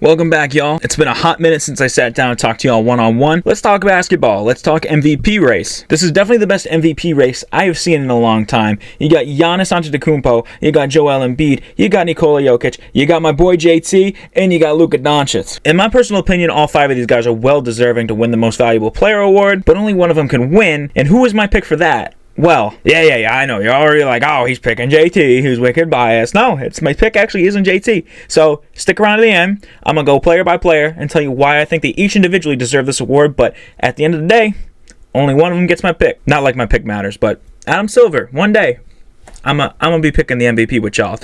Welcome back, y'all. It's been a hot minute since I sat down and talked to y'all one-on-one. Let's talk basketball. Let's talk MVP race. This is definitely the best MVP race I have seen in a long time. You got Giannis Antetokounmpo, you got Joel Embiid, you got Nikola Jokic, you got my boy JT, and you got Luka Doncic. In my personal opinion, all five of these guys are well deserving to win the Most Valuable Player award, but only one of them can win, and who is my pick for that? Well, yeah, I know. You're already like, oh, he's picking JT. Who's wicked biased. No, it's my pick actually isn't JT. So stick around to the end. I'm going to go player by player and tell you why I think they each individually deserve this award. But at the end of the day, only one of them gets my pick. Not like my pick matters, but Adam Silver, one day, I'm going to be picking the MVP with y'all.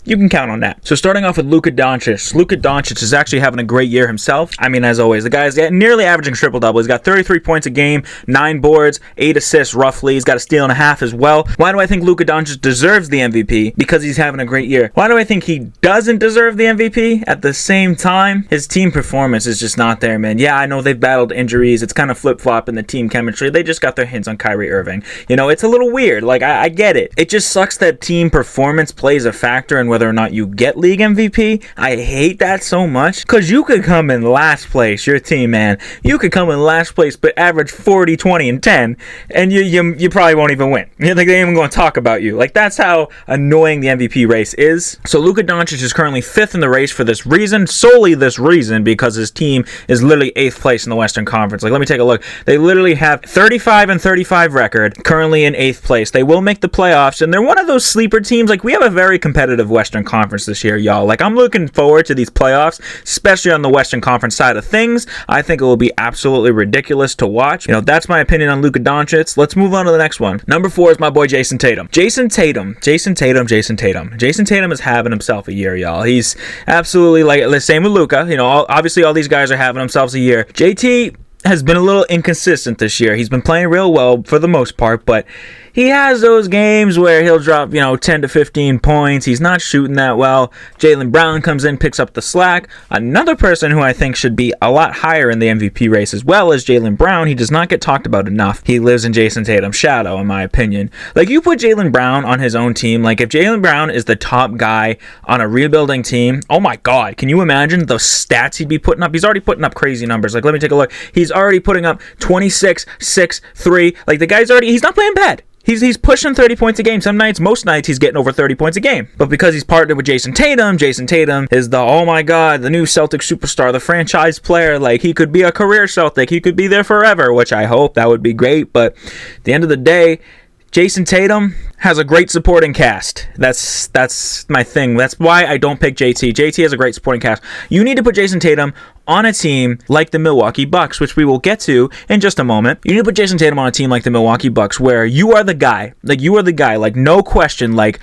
You can count on that. So starting off with Luka Doncic. Luka Doncic is actually having a great year himself. I mean, as always, the guy's nearly averaging triple-double. He's got 33 points a game, 9 boards, 8 assists roughly. He's got a steal and a half as well. Why do I think Luka Doncic deserves the MVP? Because he's having a great year. Why do I think he doesn't deserve the MVP? At the same time, his team performance is just not there, man. Yeah, I know they've battled injuries. It's kind of flip-flop in the team chemistry. They just got their hands on Kyrie Irving. You know, it's a little weird. Like, I get it. It just sucks that team performance plays a factor in whether or not you get league MVP. I hate that so much because you could come in last place, your team, man. You could come in last place but average 40, 20, and 10, and you probably won't even win. Like, they ain't even going to talk about you. Like, that's how annoying the MVP race is. So Luka Doncic is currently 5th in the race for this reason, solely this reason, because his team is literally 8th place in the Western Conference. Like, let me take a look. They literally have 35 and 35 record, currently in 8th place. They will make the playoffs, and they're one of those sleeper teams. Like, we have a very competitive Western Conference this year, y'all. Like, I'm looking forward to these playoffs, especially on the Western Conference side of things. I think it will be absolutely ridiculous to watch. You know, that's my opinion on Luka Doncic. Let's move on to the next one. Number 4 is my boy Jason Tatum. Jason Tatum is having himself a year, y'all. He's absolutely, like, the same with Luka. You know, obviously all these guys are having themselves a year. JT has been a little inconsistent this year. He's been playing real well for the most part, but he has those games where he'll drop, 10 to 15 points. He's not shooting that well. Jaylen Brown comes in, picks up the slack. Another person who I think should be a lot higher in the MVP race as well as Jaylen Brown. He does not get talked about enough. He lives in Jason Tatum's shadow, in my opinion. Like, you put Jaylen Brown on his own team. Like, if Jaylen Brown is the top guy on a rebuilding team, oh my God, can you imagine the stats he'd be putting up? He's already putting up crazy numbers. Like, let me take a look. He's already putting up 26, 6, 3. Like, the guy's already, he's not playing bad. He's pushing 30 points a game. Some nights, most nights, he's getting over 30 points a game. But because he's partnered with Jason Tatum is the, oh my God, the new Celtic superstar, the franchise player. Like, he could be a career Celtic. He could be there forever, which I hope. That would be great. But at the end of the day, Jason Tatum has a great supporting cast. That's my thing. That's why I don't pick JT. JT has a great supporting cast. You need to put Jason Tatum on a team like the Milwaukee Bucks, which we will get to in just a moment. You need to put Jason Tatum on a team like the Milwaukee Bucks, where you are the guy. Like, you are the guy. Like, no question. Like,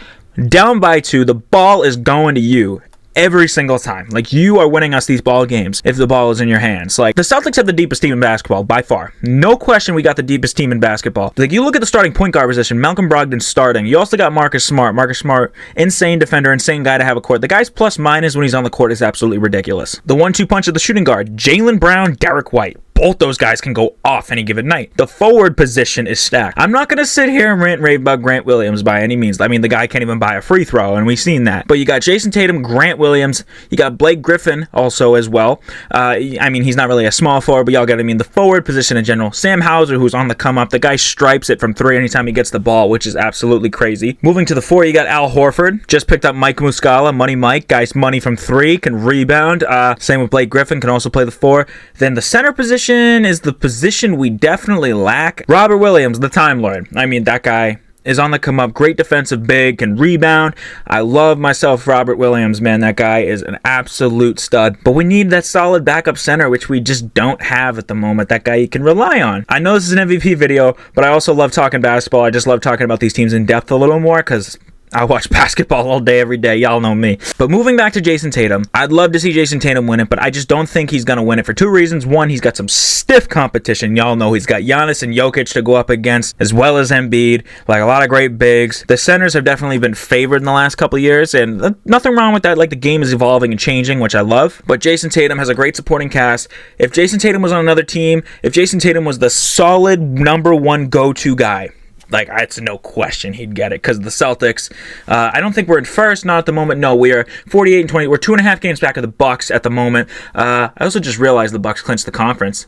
down by 2, the ball is going to you every single time. Like, you are winning us these ball games if the ball is in your hands. Like, the Celtics have the deepest team in basketball by far. No question, we got the deepest team in basketball. Like, you look at the starting point guard position, Malcolm Brogdon starting. You also got Marcus Smart. Marcus Smart, insane defender, insane guy to have a court. The guy's plus minus when he's on the court is absolutely ridiculous. The 1-2 punch of the shooting guard, Jaylen Brown, Derek White. Both those guys can go off any given night. The forward position is stacked. I'm not going to sit here and rant and rave about Grant Williams by any means. I mean, the guy can't even buy a free throw, and we've seen that. But you got Jason Tatum, Grant Williams. You got Blake Griffin also as well. I mean, he's not really a small forward, but y'all got to mean the forward position in general. Sam Hauser, who's on the come up. The guy stripes it from 3 anytime he gets the ball, which is absolutely crazy. Moving to the 4, you got Al Horford. Just picked up Mike Muscala, Money Mike. Guy's money from 3, can rebound. Same with Blake Griffin, can also play the 4. Then the center position is the position we definitely lack. Robert Williams, the Time Lord. I mean, that guy is on the come up. Great defensive big, can rebound. I love myself Robert Williams, man. That guy is an absolute stud. But we need that solid backup center, which we just don't have at the moment. That guy you can rely on. I know this is an MVP video, but I also love talking basketball. I just love talking about these teams in depth a little more because I watch basketball all day, every day. Y'all know me. But moving back to Jason Tatum, I'd love to see Jason Tatum win it, but I just don't think he's going to win it for 2 reasons. One, he's got some stiff competition. Y'all know he's got Giannis and Jokic to go up against, as well as Embiid. Like, a lot of great bigs. The centers have definitely been favored in the last couple of years, and nothing wrong with that. Like, the game is evolving and changing, which I love. But Jason Tatum has a great supporting cast. If Jason Tatum was on another team, if Jason Tatum was the solid number 1 go-to guy, Like, it's no question he'd get it because the Celtics, I don't think we're in first, not at the moment. No, we are 48-20. We're 2.5 games back of the Bucks at the moment. I also just realized the Bucks clinched the conference.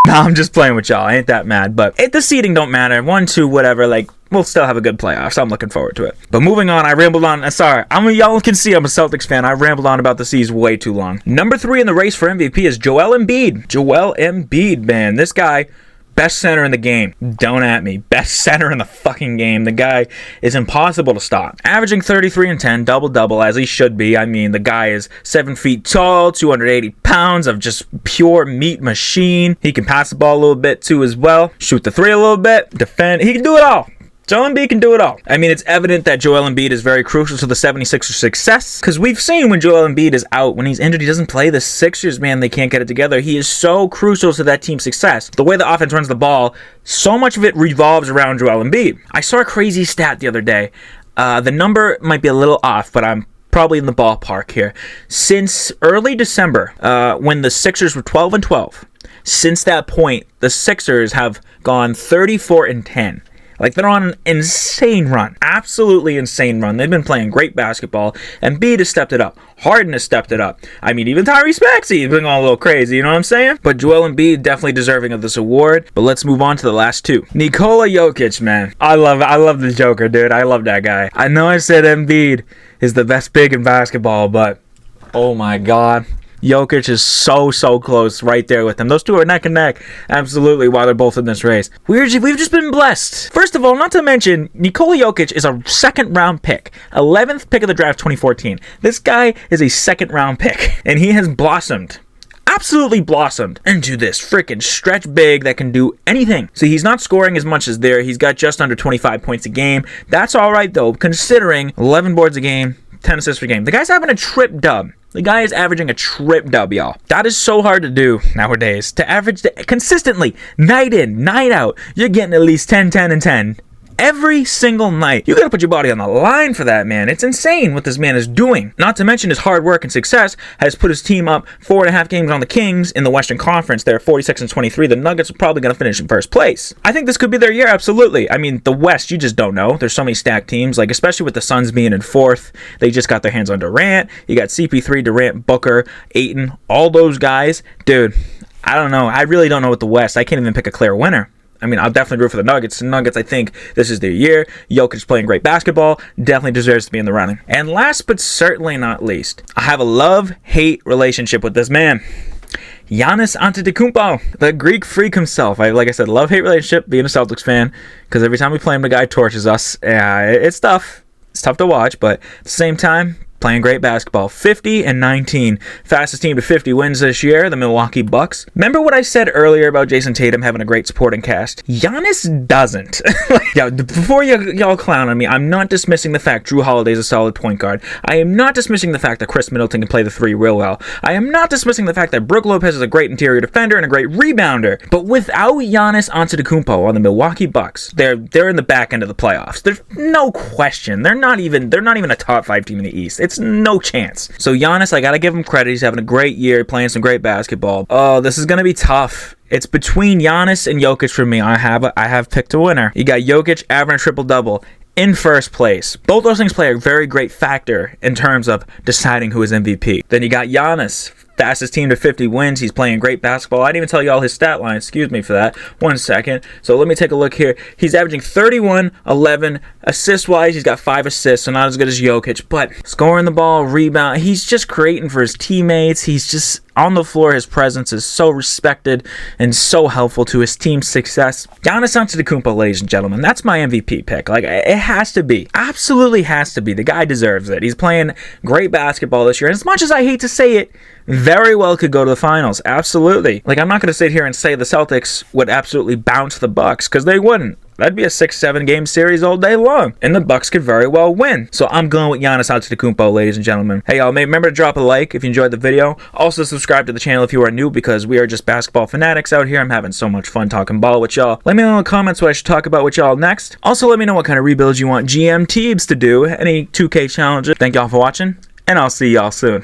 No, I'm just playing with y'all. I ain't that mad. But the seeding don't matter. 1, 2, whatever. Like, we'll still have a good playoffs. I'm looking forward to it. But moving on, I rambled on. Sorry, y'all can see I'm a Celtics fan. I rambled on about the C's way too long. Number 3 in the race for MVP is Joel Embiid. Joel Embiid, man. This guy, best center in the game. Don't at me. Best center in the fucking game. The guy is impossible to stop. Averaging 33 and 10, double-double, as he should be. I mean, the guy is 7 feet tall, 280 pounds of just pure meat machine. He can pass the ball a little bit, too, as well. Shoot the three a little bit. Defend. He can do it all. Joel Embiid can do it all. I mean, it's evident that Joel Embiid is very crucial to the 76ers' success, because we've seen when Joel Embiid is out, when he's injured, he doesn't play. The Sixers, man, they can't get it together. He is so crucial to that team's success. The way the offense runs the ball, so much of it revolves around Joel Embiid. I saw a crazy stat the other day. The number might be a little off, but I'm probably in the ballpark here. Since early December, when the Sixers were 12-12, since that point, the Sixers have gone 34-10. Like, they're on an insane run. Absolutely insane run. They've been playing great basketball. And Embiid has stepped it up. Harden has stepped it up. I mean, even Tyrese Maxey has been going a little crazy, you know what I'm saying? But Joel Embiid definitely deserving of this award. But let's move on to the last two. Nikola Jokic, man. I love the Joker, dude. I love that guy. I know I said Embiid is the best big in basketball, but oh my God. Jokic is so close right there with him. Those two are neck and neck, absolutely, while they're both in this race. We've just been blessed. First of all, not to mention, Nikola Jokic is a second-round pick. 11th pick of the draft 2014. This guy is a second-round pick, and he has blossomed. Absolutely blossomed into this freaking stretch big that can do anything. See, he's not scoring as much as there. He's got just under 25 points a game. That's all right, though, considering 11 boards a game, 10 assists per game. The guy's having a trip dub. The guy is averaging a trip dub, y'all. That is so hard to do nowadays. To average consistently, night in, night out, you're getting at least 10, 10, and 10. Every single night. You gotta put your body on the line for that, man. It's insane what this man is doing. Not to mention his hard work and success has put his team up 4.5 games on the Kings in the Western Conference. They're 46-23. The Nuggets are probably gonna finish in first place. I think this could be their year, absolutely. I mean, the West, you just don't know. There's so many stacked teams, like especially with the Suns being in fourth. They just got their hands on Durant. You got CP3, Durant, Booker, Ayton, all those guys. Dude, I don't know. I really don't know what the West. I can't even pick a clear winner. I mean, I'll definitely root for the Nuggets. The Nuggets, I think this is their year. Jokic is playing great basketball. Definitely deserves to be in the running. And last but certainly not least, I have a love-hate relationship with this man. Giannis Antetokounmpo, the Greek freak himself. Like I said, love-hate relationship, being a Celtics fan, because every time we play him, the guy torches us. It's tough. It's tough to watch, but at the same time, playing great basketball. 50-19. Fastest team to 50 wins this year, the Milwaukee Bucks. Remember what I said earlier about Jason Tatum having a great supporting cast? Giannis doesn't. Before y'all clown on me, I'm not dismissing the fact Drew Holiday's a solid point guard. I am not dismissing the fact that Chris Middleton can play the three real well. I am not dismissing the fact that Brook Lopez is a great interior defender and a great rebounder. But without Giannis Antetokounmpo on the Milwaukee Bucks, they're in the back end of the playoffs. There's no question. They're not even a top 5 team in the East. It's no chance. So Giannis, I gotta give him credit. He's having a great year, playing some great basketball. Oh, this is gonna be tough. It's between Giannis and Jokic for me. I have picked a winner. You got Jokic averaging a triple-double in first place. Both those things play a very great factor in terms of deciding who is MVP. Then you got Giannis. Fastest team to 50 wins. He's playing great basketball. I didn't even tell you all his stat line. Excuse me for that. 1 second. So let me take a look here. He's averaging 31, 11. Assist-wise, he's got 5 assists, so not as good as Jokic. But scoring the ball, rebound, he's just creating for his teammates. He's just on the floor. His presence is so respected and so helpful to his team's success. Giannis Antetokounmpo, ladies and gentlemen. That's my MVP pick. Like, it has to be. Absolutely has to be. The guy deserves it. He's playing great basketball this year. And as much as I hate to say it, very well could go to the finals. Absolutely. Like, I'm not going to sit here and say the Celtics would absolutely bounce the Bucks, because they wouldn't. That'd be a 6-7 game series all day long, and the Bucks could very well win. So I'm going with Giannis Antetokounmpo, ladies and gentlemen. Hey, y'all, remember to drop a like if you enjoyed the video. Also, subscribe to the channel if you are new, because we are just basketball fanatics out here. I'm having so much fun talking ball with y'all. Let me know in the comments what I should talk about with y'all next. Also, let me know what kind of rebuilds you want GM Teebs to do. Any 2K challenges. Thank y'all for watching, and I'll see y'all soon.